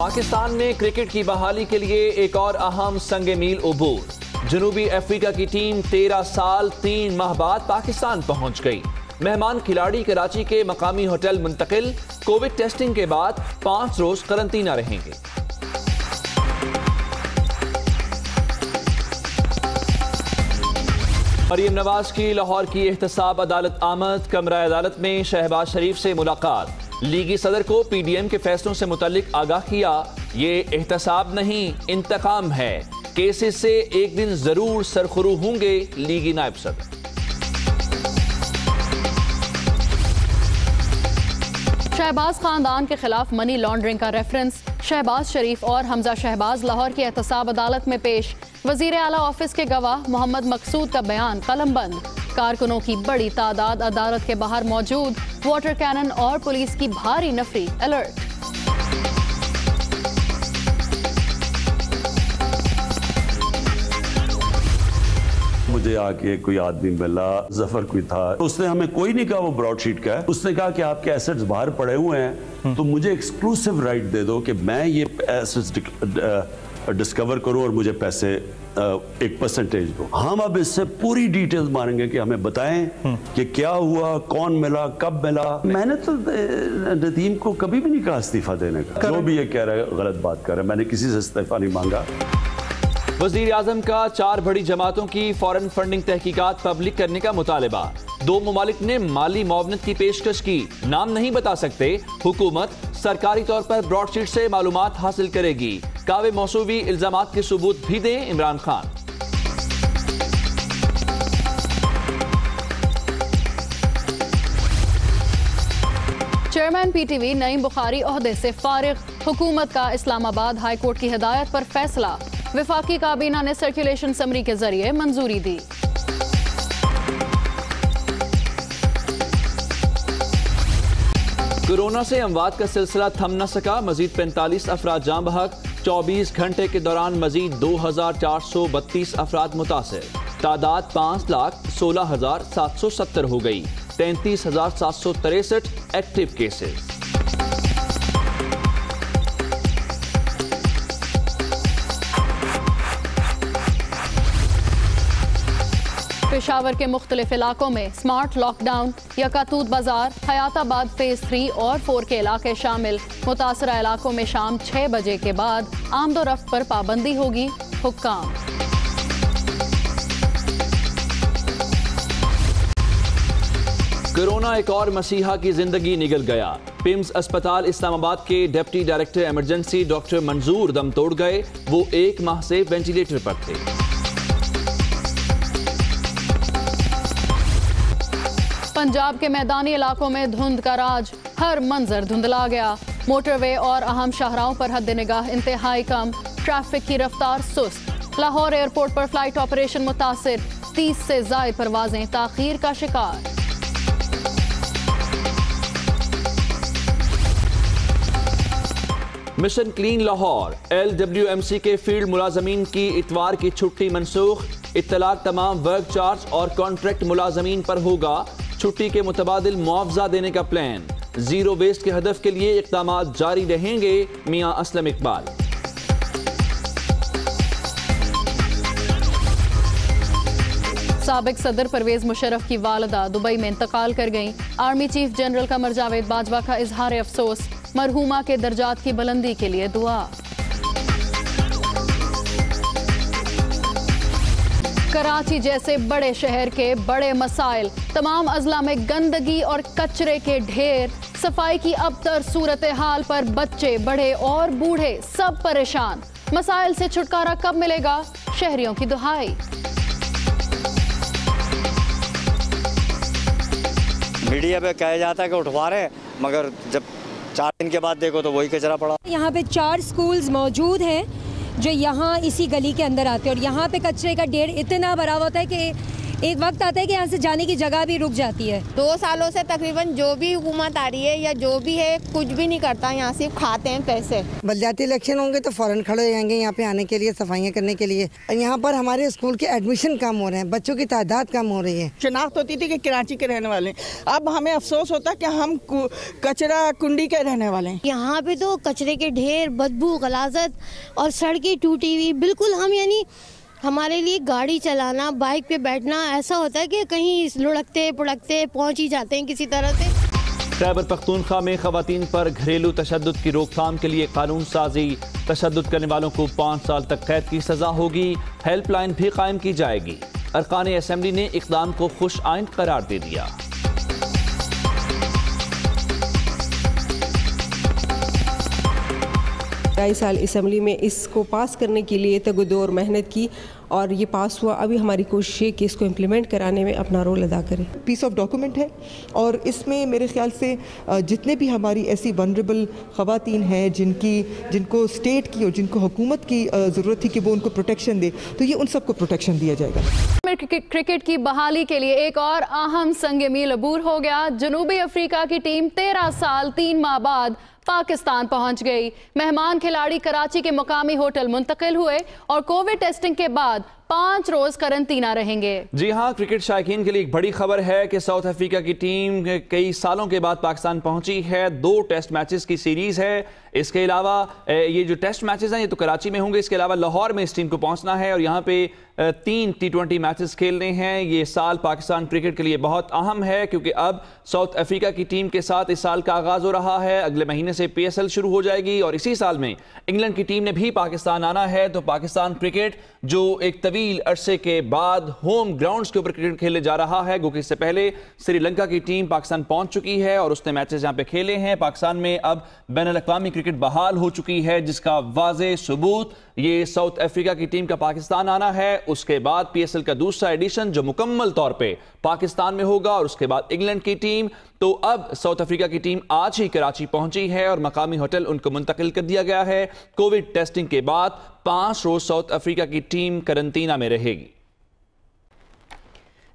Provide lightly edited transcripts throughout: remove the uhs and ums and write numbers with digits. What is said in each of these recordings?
पाकिस्तान में क्रिकेट की बहाली के लिए एक और अहम संग मील उबूर। जनूबी अफ्रीका की टीम 13 साल 3 माह बाद पाकिस्तान पहुंच गई। मेहमान खिलाड़ी कराची के मकामी होटल मुंतकिल, कोविड टेस्टिंग के बाद 5 रोज करंतना रहेंगे। मरियम नवाज की लाहौर की एहतसाब अदालत आमद। कमरा अदालत में शहबाज शरीफ से मुलाकात। लीगी सदर को पीडीएम के फैसलों से मुतल्लिक आगाह किया। ये एहतसाब नहीं, इंतकाम है। केसेस से एक दिन जरूर सरखुरू होंगे लीगी नायब सदर। शहबाज खानदान के खिलाफ मनी लॉन्ड्रिंग का रेफरेंस। शहबाज शरीफ और हमजा शहबाज लाहौर की एहतसाब अदालत में पेश। वजीर आला ऑफिस के गवाह मोहम्मद मकसूद का बयान कलमबंद। कारकुनों की बड़ी तादाद अदालत के बाहर मौजूद। वाटर कैनन और पुलिस की भारी नफरी अलर्ट। मुझे आके कोई आदमी मिला, जफर कोई था, उसने हमें कोई नहीं कहा वो ब्रॉडशीट का है। उसने कहा कि आपके एसेट्स बाहर पड़े हुए हैं तो मुझे एक्सक्लूसिव राइट दे दो कि मैं ये एसेट्स डिस्कवर करूं और मुझे पैसे 1% दो। हम अब इससे पूरी डिटेल्स मांगेंगे कि हमें बताएं कि क्या हुआ, कौन मिला, कब मिला। मैंने तो नदीम को कभी भी नहीं कहा इस्तीफा देने का। जो भी ये कह रहा है गलत बात कर रहा है। मैंने किसी से इस्तीफा नहीं मांगा। वजीर आजम का 4 बड़ी जमातों की फॉरेन फंडिंग तहकीकात पब्लिक करने का मुतालबा। 2 ममालिक ने माली मुआवनत की पेशकश की। नाम नहीं बता सकते। हुकूमत सरकारी तौर पर ब्रॉडशीट से मालूमात हासिल करेगी। कावे मौसूवी इल्जामात के सबूत भी दें इमरान खान। चेयरमैन पीटीवी नईम बुखारी ओहदे से फारिग। हुकूमत का इस्लामाबाद हाई कोर्ट की हिदायत पर फैसला। विफाकी काबीना ने सर्कुलेशन समरी के जरिए मंजूरी दी। कोरोना से अमवात का सिलसिला थम न सका। मजीद 45 अफराद जान बहक। 24 घंटे के दौरान मजीद 2432 अफराद मुतासिर। तादाद 5,16,770 हो गई। 33,763 एक्टिव केसेस। पेशावर के मुख्तलिफ इलाकों में स्मार्ट लॉकडाउन। यकातूत बाजार, हयाताबाद फेज 3 और 4 के इलाके शामिल। मुतासरा इलाकों में शाम 6 बजे के बाद आमदोरफ्त पर पाबंदी होगी। हुक्काम। कोरोना एक और मसीहा की जिंदगी निगल गया। पिम्स अस्पताल इस्लामाबाद के डिप्टी डायरेक्टर इमरजेंसी डॉक्टर मंजूर दम तोड़ गए। वो 1 माह से वेंटिलेटर पर थे। पंजाब के मैदानी इलाकों में धुंध का राज। हर मंजर धुंधला गया। मोटरवे और अहम शाहराहों पर हद निगाह इंतहाई कम। ट्रैफिक की रफ्तार सुस्त। लाहौर एयरपोर्ट पर फ्लाइट ऑपरेशन मुतासिर। 30 से ज़ायद परवाजें ताखीर का शिकार। Mission clean Lahore. LWMC के फील्ड मुलाजमीन की इतवार की छुट्टी मनसूख। इत्तलाक तमाम वर्क चार्ज और कॉन्ट्रैक्ट मुलाजमीन पर होगा। छुट्टी के मुतबादिल मुआवजा देने का प्लान। जीरो वेस्ट के हदफ के लिए इक़दाम जारी रहेंगे। मियां असलम इकबाल। साबिक सदर परवेज मुशर्रफ की वालिदा दुबई में इंतकाल कर गईं। Army chief general Qamar Javed Bajwa का इजहार अफसोस। मरहूमा के दर्जात की बुलंदी के लिए दुआ। कराची जैसे बड़े शहर के बड़े मसाइल। तमाम अजला में गंदगी और कचरे के ढेर। सफाई की अबतर सूरत हाल पर बच्चे, बड़े और बूढ़े सब परेशान। मसाइल से छुटकारा कब मिलेगा? शहरियों की दुहाई। मीडिया पे कहा जाता है कि उठवा रहे हैं, मगर जब 4 दिन के बाद देखो तो वही कचरा पड़ा। यहाँ पे 4 स्कूल्स मौजूद हैं जो यहाँ इसी गली के अंदर आते हैं और यहाँ पे कचरे का ढेर इतना भरा होता है कि एक वक्त आता है कि यहाँ से जाने की जगह भी रुक जाती है। 2 सालों से तकरीबन जो भी हुकूमत आ रही है या जो भी है कुछ भी नहीं करता, यहाँ सिर्फ खाते हैं पैसे। बलदियाती इलेक्शन होंगे तो फौरन खड़े हो जाएंगे यहाँ पे आने के लिए, सफाइयाँ करने के लिए। यहाँ पर हमारे स्कूल के एडमिशन कम हो रहे हैं, बच्चों की तादाद कम हो रही है। शिनाख्त होती थी कि कराची के रहने वाले, अब हमें अफसोस होता है कि हम कचरा कुंडी के रहने वाले हैं। यहाँ पे तो कचरे के ढेर, बदबू, गलाजत और सड़कें टूटी हुई, बिल्कुल हम यानी हमारे लिए गाड़ी चलाना, बाइक पे बैठना ऐसा होता है कि कहीं लुढ़कते पुढ़कते पहुँच ही जाते हैं किसी तरह से। खैबर पख्तूनख्वा में खवातीन पर घरेलू तशद्दुद की रोकथाम के लिए कानून साजी। तशद्दुद करने वालों को 5 साल तक कैद की सजा होगी। हेल्पलाइन भी कायम की जाएगी। अरकान असेंबली ने इक़दाम को खुश आइंद करार दे दिया। 2.5 साल असेंबली में इसको पास करने के लिए तगदो और मेहनत की और ये पास हुआ। अभी हमारी कोशिश है कि इसको इम्प्लीमेंट कराने में अपना रोल अदा करें। पीस ऑफ डॉक्यूमेंट है और इसमें मेरे ख्याल से जितने भी हमारी ऐसी वनरेबल ख़वातीन हैं जिनको स्टेट की और जिनको हुकूमत की ज़रूरत थी कि वो उनको प्रोटेक्शन दे, तो ये उन सबको प्रोटेक्शन दिया जाएगा। क्रिकेट की बहाली के लिए एक और अहम संग मील अबूर हो गया। जनूबी अफ्रीका की टीम 13 साल 3 माह बाद पाकिस्तान पहुंच गई। मेहमान खिलाड़ी कराची के मुकामी होटल मुंतकिल हुए और कोविड टेस्टिंग के बाद 5 रोज करंटीना रहेंगे। जी हां, क्रिकेट शायकीन के लिए एक बड़ी खबर है कि साउथ अफ्रीका की टीम कई सालों के बाद पाकिस्तान पहुंची है। 2 टेस्ट मैचेस की सीरीज है। इसके अलावा ये जो टेस्ट मैचेस हैं ये तो कराची में होंगे, इसके अलावा लाहौर में इस टीम को पहुंचना है और यहाँ पे 3 T20 मैचेस खेलने हैं। ये साल पाकिस्तान क्रिकेट के लिए बहुत अहम है क्योंकि अब साउथ अफ्रीका की टीम के साथ इस साल का आगाज हो रहा है। अगले महीने से PSL शुरू हो जाएगी और इसी साल में इंग्लैंड की टीम ने भी पाकिस्तान आना है। तो पाकिस्तान क्रिकेट जो एक तवील अरसे के बाद होम ग्राउंड्स के ऊपर क्रिकेट खेलने जा रहा है, क्योंकि इससे पहले श्रीलंका की टीम पाकिस्तान पहुंच चुकी है और उसने मैचेस यहाँ पे खेले हैं। पाकिस्तान में अब बैनुल-अक़वामी क्रिकेट बहाल हो चुकी है, जिसका वाज़े सबूत ये साउथ अफ्रीका की टीम का पाकिस्तान आना है। उसके बाद PSL का दूसरा एडिशन जो मुकम्मल तौर पे पाकिस्तान में होगा और उसके बाद इंग्लैंड की टीम। तो अब साउथ अफ्रीका की टीम आज ही कराची पहुंची है और मकामी होटल उनको मुंतकिल कर दिया गया है। कोविड टेस्टिंग के बाद 5 रोज साउथ अफ्रीका की टीम करंटीना में रहेगी।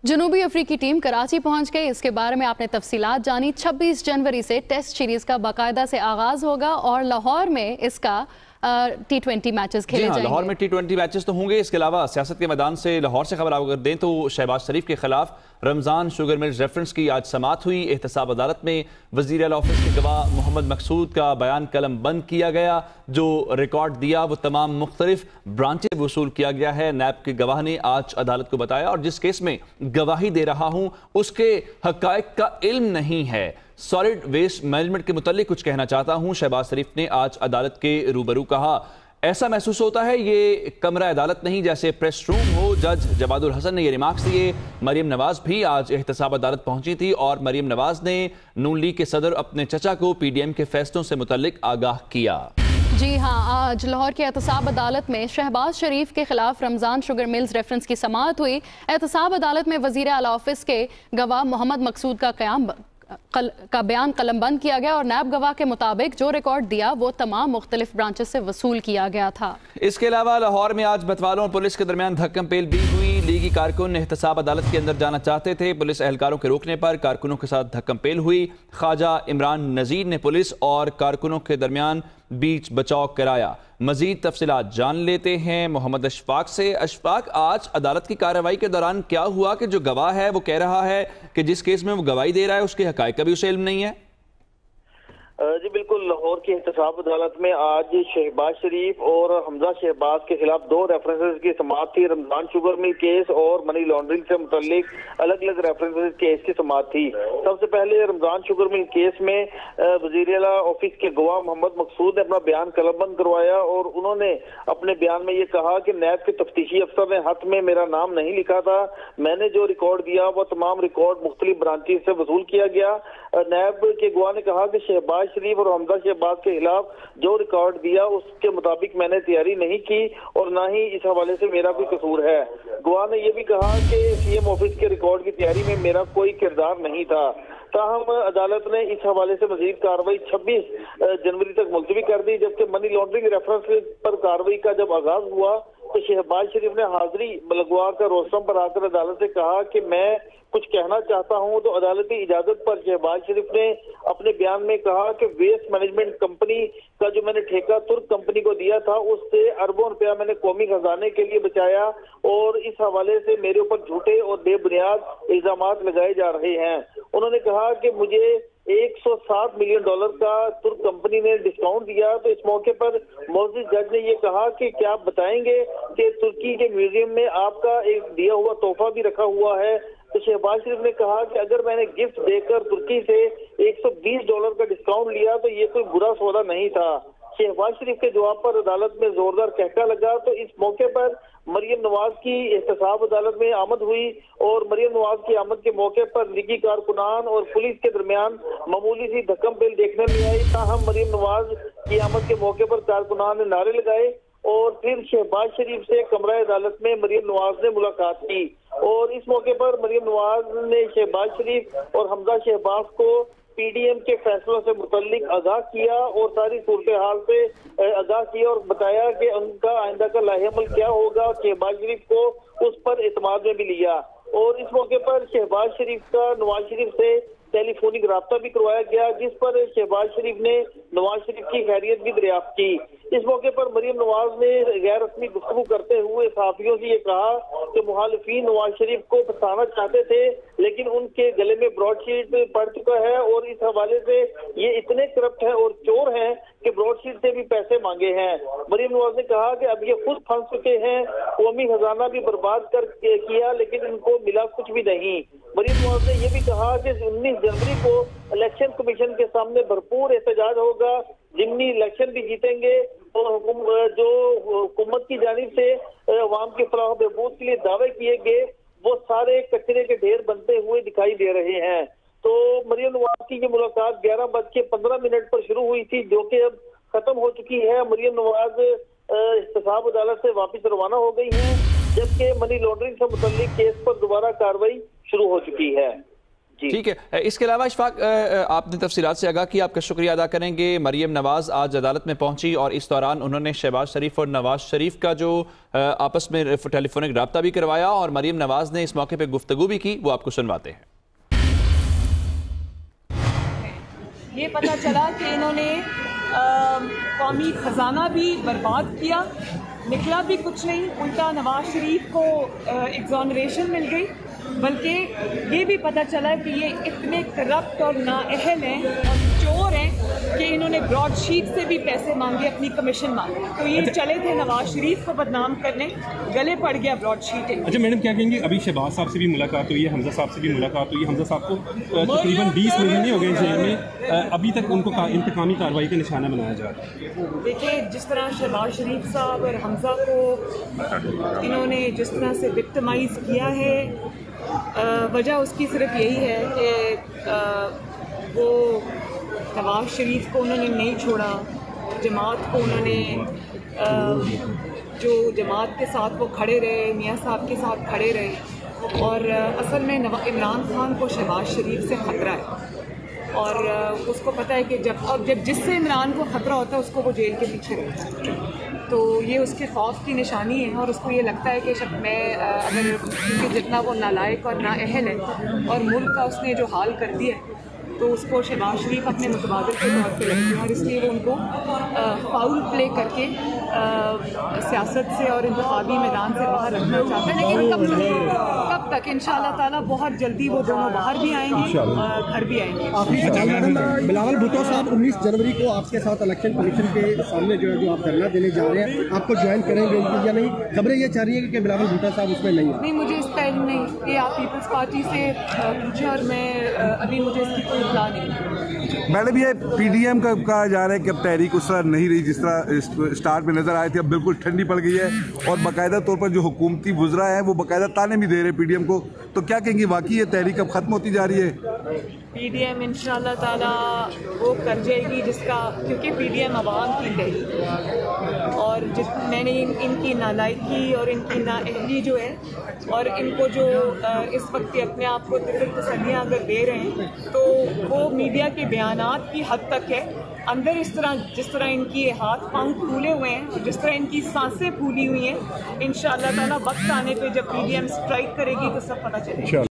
जनूबी अफ्रीकी टीम कराची पहुंच गई, इसके बारे में आपने तफसीलात जानी। 26 जनवरी से टेस्ट सीरीज का बाकायदा से आगाज होगा और लाहौर में इसका T20 मैचेस खेले जाएंगे। लाहौर में T20 मैचेस तो होंगे। इसके अलावा सियासत के मैदान से लाहौर से खबर अगर दें तो शहबाज शरीफ के खिलाफ रमजान शुगर मिल्स रेफरेंस की आज समाअत हुई। एहतसाब अदालत में वज़ीर आला ऑफिस के गवाह मोहम्मद मकसूद का बयान कलम बंद किया गया। जो रिकॉर्ड दिया वो तमाम मुख्तलिफ ब्रांचें वसूल किया गया है। नैब के गवाह ने आज अदालत को बताया और जिस केस में गवाही दे रहा हूं उसके हकायक का इल्म नहीं है। सॉलिड वेस्ट मैनेजमेंट के मुतालिक कुछ कहना चाहता हूं, शहबाज शरीफ ने आज अदालत के रूबरू कहा। ऐसा महसूस होता है ये कमरा अदालत नहीं जैसे प्रेस रूम हो। जज जवादुल हसन ने ये रिमार्क्स दिए। मरियम नवाज भी आज एहतसाब अदालत पहुंची थी और मरियम नवाज ने नून लीग के सदर अपने चचा को PDM के फैसलों से मुतालिक आगाह किया। जी हाँ, आज लाहौर की एहतसाब अदालत में शहबाज शरीफ के खिलाफ रमजान शुगर मिल्स रेफरेंस की समाअत हुई। एहतसाब अदालत में वज़ीर आला ऑफिस के गवाह मोहम्मद मकसूद का बयान कलमबंद किया गया और नैब गवाह के मुताबिक जो रिकॉर्ड दिया वो तमाम मुख्तलिफ ब्रांचेस से वसूल किया गया था। इसके अलावा लाहौर में आज मतवालों और पुलिस के दरमियान धक्कम पेल भी हुई। लीगी कारकुन एहतसाब अदालत के अंदर जाना चाहते थे, पुलिस एहलकारों के रोकने पर कारकुनों के साथ धक्कम पेल हुई। ख्वाजा इमरान नजीर ने पुलिस और कारकुनों के दरमियान बीच बचाव कराया। मजीद तफसीलात जान लेते हैं मोहम्मद अशफाक से। अशफाक, आज अदालत की कार्रवाई के दौरान क्या हुआ कि जो गवाह है वो कह रहा है कि जिस केस में वो गवाही दे रहा है उसके हकायक का भी उसे इल्म नहीं है? जी बिल्कुल, लाहौर की एहतसाब अदालत में आज शहबाज शरीफ और हमजा शहबाज के खिलाफ 2 रेफरेंसेस की समाअत थी। रमजान शुगर मिल केस और मनी लॉन्ड्रिंग से मुतल्लिक अलग अलग रेफरेंसेस केस की समाअत थी। सबसे पहले रमजान शुगर मिल केस में वज़ीर आला ऑफिस के गवाह मोहम्मद मकसूद ने अपना बयान कलमबंद करवाया और उन्होंने अपने बयान में ये कहा कि नैब के तफ्तीशी अफसर ने हथ में मेरा नाम नहीं लिखा था। मैंने जो रिकॉर्ड दिया वो तमाम रिकॉर्ड मुख्तलिफ ब्रांचेस से वसूल किया गया। नैब के गवाह ने कहा कि शहबाज शरीफ और हमजा शहबाज के खिलाफ जो रिकॉर्ड दिया उसके मुताबिक मैंने तैयारी नहीं की और ना ही इस हवाले से मेरा कोई कसूर है। गवाह ने यह भी कहा कि CM ऑफिस के रिकॉर्ड की तैयारी में मेरा कोई किरदार नहीं था। ताहम अदालत ने इस हवाले से मजीद कार्रवाई 26 जनवरी तक मुलतवी कर दी, जबकि मनी लॉन्ड्रिंग रेफरेंस पर कार्रवाई का जब आगाज हुआ तो शहबाज शरीफ ने हाजिरी लगवा कर रोस्टम पर आकर अदालत से कहा कि मैं कुछ कहना चाहता हूं। तो अदालती इजाजत पर शहबाज शरीफ ने अपने बयान में कहा कि वेस्ट मैनेजमेंट कंपनी का जो मैंने ठेका तुर्क कंपनी को दिया था, उससे अरबों रुपया मैंने कौमी खजाने के लिए बचाया और इस हवाले से मेरे ऊपर झूठे और बेबुनियाद इल्जामात लगाए जा रहे हैं। उन्होंने कहा कि मुझे $107 मिलियन का तुर्क कंपनी ने डिस्काउंट दिया। तो इस मौके पर मौजूद जज ने ये कहा कि क्या आप बताएंगे कि तुर्की के म्यूजियम में आपका एक दिया हुआ तोहफा भी रखा हुआ है। तो शहबाज शरीफ ने कहा कि अगर मैंने गिफ्ट देकर तुर्की से $120 का डिस्काउंट लिया तो ये कोई बुरा सौदा नहीं था। शहबाज शरीफ के जवाब पर अदालत में जोरदार कहका लगा। तो इस मौके पर मरियम नवाज की एहतसाब अदालत में आमद हुई और मरियम नवाज की आमद के मौके पर निजी कारकुनान और पुलिस के दरमियान मामूली सी धक्कम पेल देखने में आई। ताहम मरियम नवाज की आमद के मौके पर कारकुनान ने नारे लगाए और फिर शहबाज शरीफ से कमरा अदालत में मरियम नवाज ने मुलाकात की और इस मौके पर मरियम नवाज ने शहबाज शरीफ और हमजा शहबाज को पीडीएम के फैसलों से मुतल्लिक आगाह किया और सारी सूरत हाल से आगाह किया और बताया कि उनका आइंदा का लाहेअमल क्या होगा। शहबाज शरीफ को उस पर एतमाद में भी लिया और इस मौके पर शहबाज शरीफ का नवाज शरीफ से टेलीफोनिक राब्ता भी करवाया गया, जिस पर शहबाज शरीफ ने नवाज शरीफ की खैरियत भी दरियाफ्त की। इस मौके पर मरियम नवाज ने गैर रस्मी गुफ्तगू करते हुए सहाफियों से ये कहा कि मुखालिफिन नवाज शरीफ को फंसाना चाहते थे लेकिन उनके गले में ब्रॉडशीट पड़ चुका है और इस हवाले से ये इतने करप्ट हैं और चोर हैं कि ब्रॉडशीट से भी पैसे मांगे हैं। मरियम नवाज ने कहा कि अब ये खुद फंस चुके हैं, कौमी खजाना भी बर्बाद कर किया लेकिन इनको मिला कुछ भी नहीं। मरियम नवाज ने यह भी कहा कि 19 जनवरी को इलेक्शन कमीशन के सामने भरपूर एहतजाज होगा, जिमनी इलेक्शन भी जीतेंगे और जो हुकूमत की जानिब से अवाम की फलाह बहबूद के लिए दावे किए गए वो सारे कचरे के ढेर बनते हुए दिखाई दे रहे हैं। तो मरियम नवाज की ये मुलाकात 11:15 पर शुरू हुई थी जो कि अब खत्म हो चुकी है। मरियम नवाज एहतसाब अदालत से वापस रवाना हो गई हैं, जबकि मनी लॉन्ड्रिंग से मुतल्लिक केस पर दोबारा कार्रवाई शुरू हो चुकी है। ठीक है, इसके अलावा इशफाक आपने तफसीलात से आगाह किया, आपका शुक्रिया अदा करेंगे। मरियम नवाज आज अदालत में पहुंची और इस दौरान उन्होंने शहबाज शरीफ और नवाज शरीफ का जो आपस में टेलीफोनिक राब्ता भी करवाया और मरियम नवाज ने इस मौके पर गुफ्तगू भी की, वो आपको सुनवाते हैं। ये पता चला कि इन्होंने कौमी खजाना भी बर्बाद किया, निकला भी कुछ नहीं, उल्टा नवाज शरीफ को एग्जॉनरेशन मिल गई। बल्कि ये भी पता चला कि ये इतने करप्ट और नाअहल हैं और चोर हैं कि इन्होंने ब्रॉडशीट से भी पैसे मांगे, अपनी कमीशन मांगे। तो ये चले थे नवाज शरीफ को बदनाम करने, गले पड़ गया ब्रॉडशीट। अच्छा मैडम, क्या कहेंगे, अभी शहबाज साहब से भी मुलाकात हुई है, हमजा साहब से भी मुलाकात हुई है। हमजा साहब को तकरीबन 20 महीने हो गए जेल में, अभी तक उनको इंतकामी कार्रवाई का निशाना बनाया जा रहा है। देखिए, जिस तरह शहबाज शरीफ साहब और हमजा को इन्होंने जिस तरह से विक्टिमाइज किया है, वजह उसकी सिर्फ यही है कि वो नवाज शरीफ को उन्होंने नहीं छोड़ा, जमात को उन्होंने जो जमात के साथ वो खड़े रहे, मियाँ साहब के साथ खड़े रहे। और असल में इमरान खान को शहबाज शरीफ से ख़तरा है और उसको पता है कि जब जिससे इमरान को ख़तरा होता है उसको वो जेल के पीछे रहता है। तो ये उसके खौफ की निशानी है और उसको ये लगता है कि मैं अगर क्योंकि जितना वो नालायक और नाअहल है और मुल्क का उसने जो हाल कर दिया है तो उसको शहबाज शरीफ अपने मुतबादिल के तौर पर रखते हैं और इसलिए वो उनको फाउल प्ले करके सियासत से और इंतखाबी मैदान से बाहर रखना चाहते हैं। लेकिन कब तक इंशाअल्लाह ताला बहुत जल्दी वो दोनों बाहर भी आएंगे, घर भी आएंगे। बिलावल भुट्टो साहब 19 जनवरी को आपके साथ इलेक्शन कमीशन के सामने जो आप धरना देने जा रहे हैं, आपको ज्वाइन करेंगे या नहीं? खबरें ये चाह रही है कि बिलावल भुट्टो साहब उसमें नहीं। मुझे इसका इल्म नहीं, ये आप पीपल्स पार्टी से पूछें और मैं अभी मुझे इसकी कोई इत्तला नहीं। मैडम, ये पीडीएम का कहा जा रहा है कि अब तहरीक उस तरह नहीं रही जिस तरह स्टार्ट में नजर आए थे, अब बिल्कुल ठंडी पड़ गई है और बाकायदा तौर पर जो हुकूमती वुज़रा है वो बाकायदा ताने भी दे रहे हैं पीडीएम को। तो क्या कहेंगे, वाकई ये तहरीक अब खत्म होती जा रही है? पीडीएम इंशाअल्लाह ताला वो कर जाएगी जिसका, क्योंकि पीडीएम अवाम की तहरीक और मैंने इनकी नालायकी और इनकी नाअहली जो है और इनको जो इस वक्त अपने आप को तसल्लियाँ अगर दे रहे हैं तो वो मीडिया के बयानात की हद तक है। अंदर इस तरह जिस तरह इनकी हाथ पांव फूले हुए हैं, जिस तरह इनकी सांसें फूली हुई हैं, इंशाअल्लाह ताला वक्त आने पे जब पीडीएम स्ट्राइक करेगी तो सब पता चलेगा।